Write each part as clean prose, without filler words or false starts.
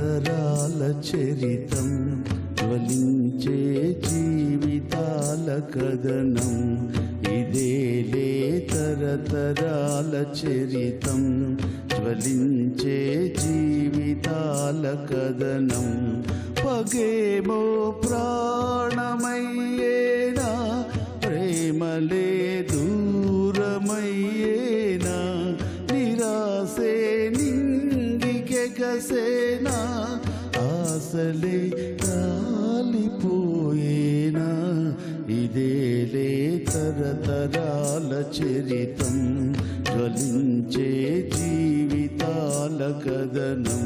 తరతరాల చరితం జ్వలించే జీవితాల కథనం ఇదేలే తరతరాల చరితం జ్వలించే జీవితాల కథనం పగేమో ప్రాణమయ్యేనా ప్రేమలే దూరమయ్యేనా నిరాశే నింగికెగసేనా ఆశలే కాలిపోయేనా ఇదేలే తరతరాల చరితం జ్వలించే జీవితాల కథనం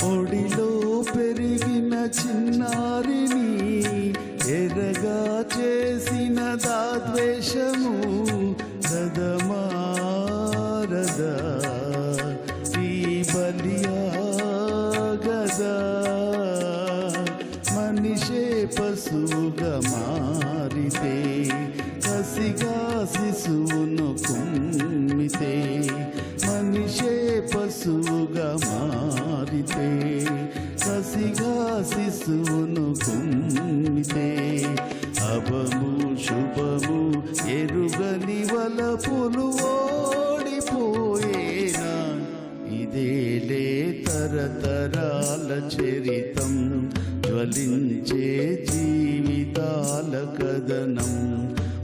ఒడిలో పెరిగిన చిన్నారిని ఎరగా చేసిన దాద్వేషము రథమారదా ఈ బలియాగదా మనిషే పశువుగా మారితే కసిగా శిశువును కుమ్మితే మనిషే పశువుగా మారితే కసిగా శిశువును కుమ్మితే అభము శుభము ఎరుగని వలపులు ఓడిపోయేనా ఇదేలే తరతరాల చరితం జ్వలించే జీవితాల కథనం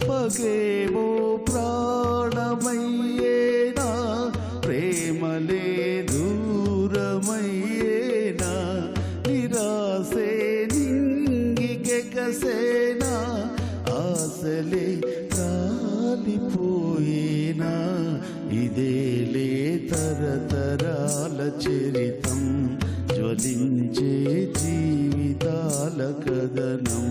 పగేమో ప్రాణమయ్యేనా ప్రేమలే దూరమయ్యేనా నిరాశే నింగికెగసేనా ఆశలే కాలిపోయేనా ఇదేలే తరతరాల చరితం జ్వలించే జీవితాల కథనం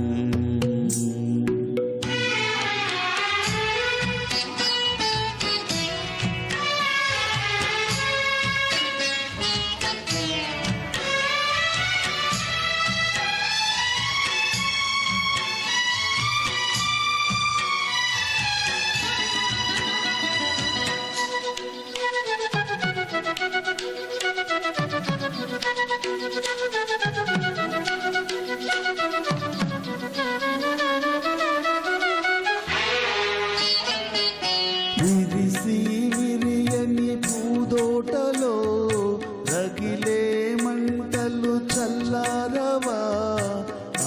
విరిసి విరియని పూదోటలో రగిలే మంటలు చల్లారవా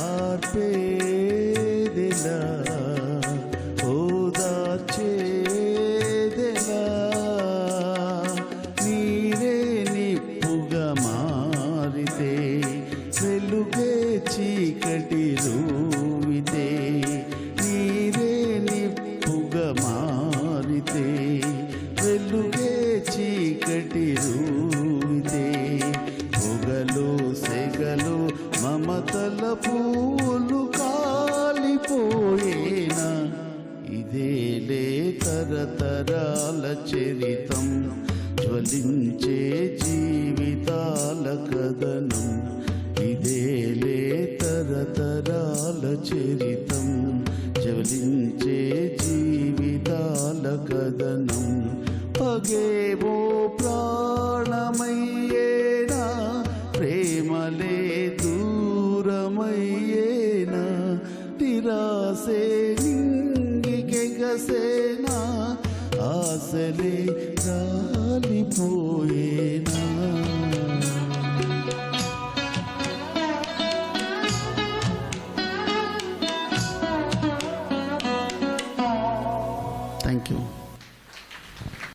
ఆర్పేదెలా ఓదార్చేదెలా నీరే నిప్పుగా మారితే వెలుగే చీకటి రూవితే నీరే నిప్పుగా మారితే వెలుగే చీకటి రూవితే పొగలు సెగలు మమతల పూలు కాలిపోయేనా ఇదేలే తరతరాల చరితం జ్వలించే జీవితాల కథనం ఇదేలే తరతరాల చరితం జ్వలించే జీవితాల కథనం పగేమో ప్రాణమయ్యేనా ప్రేమలే దూరమయ్యేనా నిరాశే నింగికెగసేనా ఆశలే కాలిపోయేనా